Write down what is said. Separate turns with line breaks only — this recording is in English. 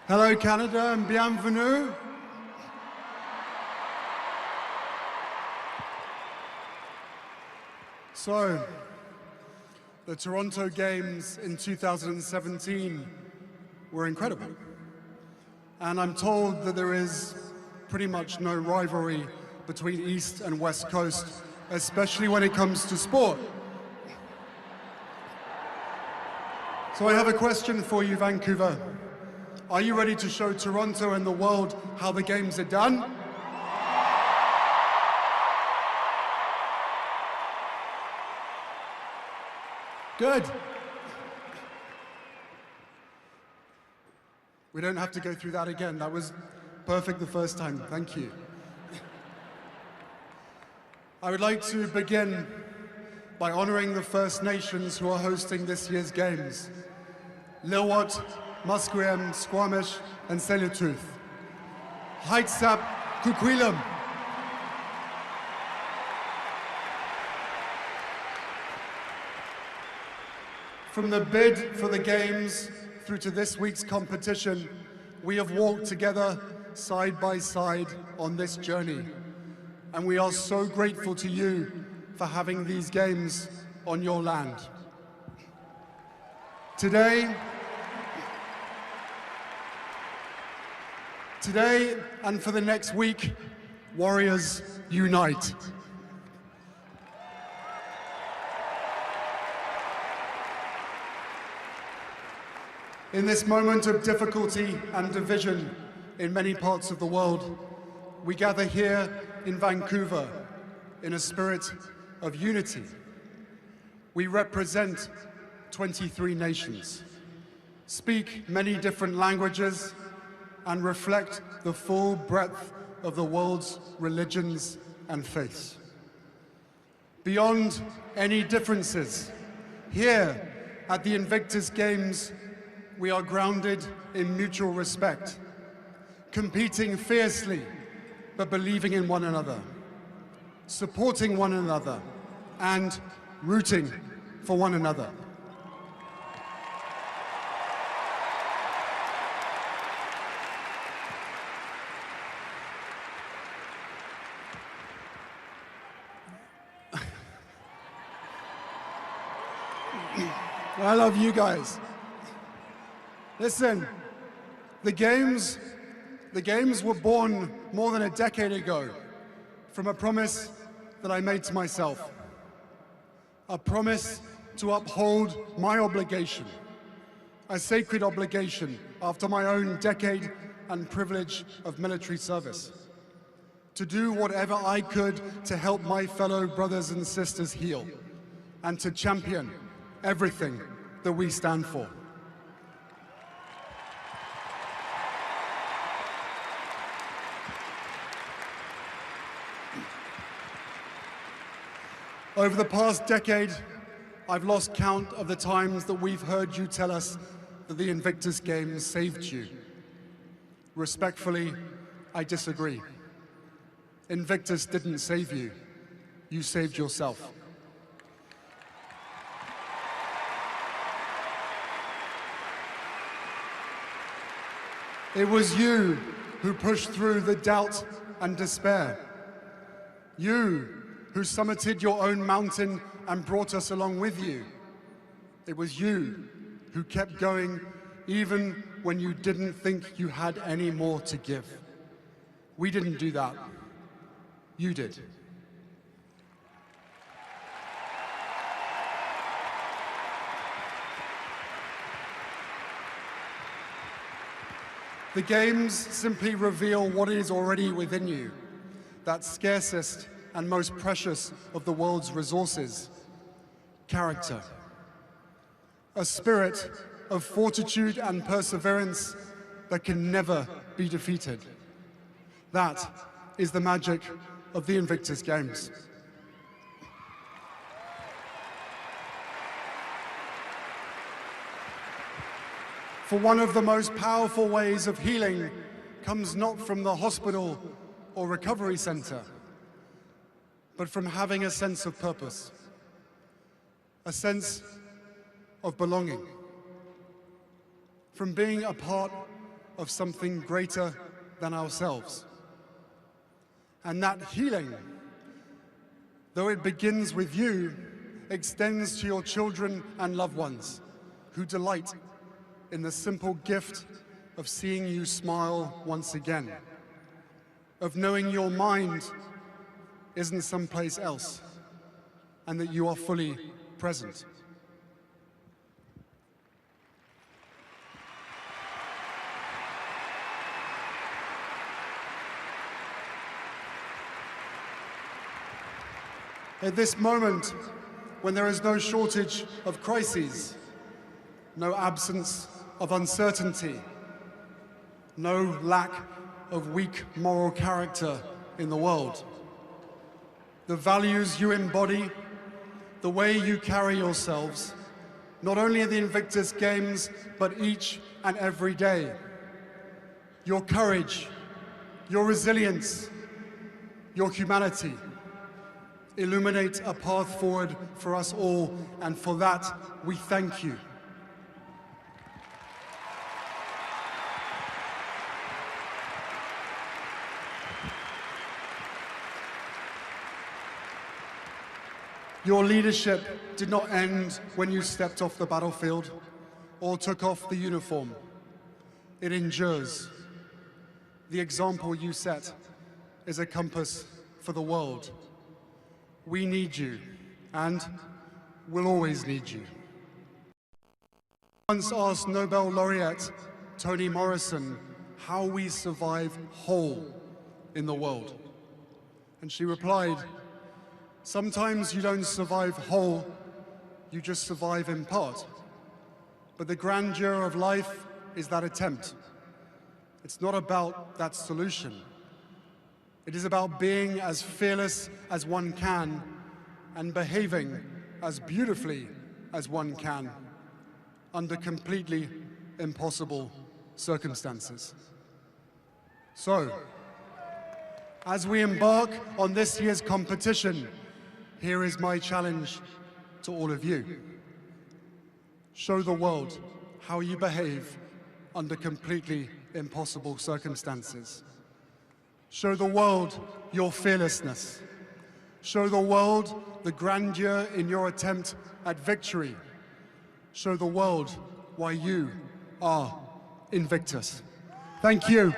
Hello, Canada, and bienvenue. So, the Toronto Games in 2017 were incredible. And I'm told that there is pretty much no rivalry between East and West Coast, especially when it comes to sport. So I have a question for you, Vancouver. Are you ready to show Toronto and the world how the games are done? Good. We don't have to go through that again. That was perfect the first time. Thank you. I would like to begin by honoring the First Nations who are hosting this year's games. Lil'wat, Musqueam, Squamish, and Tsleil-Waututh. Heitsap, Kukwilum. From the bid for the Games through to this week's competition, we have walked together side by side on this journey. And we are so grateful to you for having these Games on your land. Today and for the next week, Warriors unite. In this moment of difficulty and division in many parts of the world, we gather here in Vancouver in a spirit of unity. We represent 23 nations, speak many different languages, and reflect the full breadth of the world's religions and faiths. Beyond any differences, here at the Invictus Games, we are grounded in mutual respect, competing fiercely, but believing in one another, supporting one another, and rooting for one another. I love you guys. Listen, the games were born more than a decade ago from a promise that I made to myself. A promise to uphold my obligation, a sacred obligation after my own decade and privilege of military service. To do whatever I could to help my fellow brothers and sisters heal, and to champion everything that we stand for. Over the past decade, I've lost count of the times that we've heard you tell us that the Invictus Games saved you. Respectfully, I disagree. Invictus didn't save you. You saved yourself. It was you who pushed through the doubt and despair. You who summited your own mountain and brought us along with you. It was you who kept going even when you didn't think you had any more to give. We didn't do that. You did. The Games simply reveal what is already within you, that scarcest and most precious of the world's resources, character. A spirit of fortitude and perseverance that can never be defeated. That is the magic of the Invictus Games. For one of the most powerful ways of healing comes not from the hospital or recovery center, but from having a sense of purpose, a sense of belonging, from being a part of something greater than ourselves. And that healing, though it begins with you, extends to your children and loved ones who delight in the simple gift of seeing you smile once again, of knowing your mind isn't someplace else and that you are fully present. At this moment, when there is no shortage of crises, no absence of uncertainty, no lack of weak moral character in the world, the values you embody, the way you carry yourselves, not only at the Invictus Games, but each and every day, your courage, your resilience, your humanity, illuminate a path forward for us all, and for that, we thank you. Your leadership did not end when you stepped off the battlefield or took off the uniform. It endures. The example you set is a compass for the world. We need you, and will always need you. I once asked Nobel laureate Toni Morrison how we survive whole in the world. And she replied, "Sometimes you don't survive whole, you just survive in part. But the grandeur of life is that attempt. It's not about that solution. It is about being as fearless as one can and behaving as beautifully as one can under completely impossible circumstances." So, as we embark on this year's competition, here is my challenge to all of you. Show the world how you behave under completely impossible circumstances. Show the world your fearlessness. Show the world the grandeur in your attempt at victory. Show the world why you are Invictus. Thank you.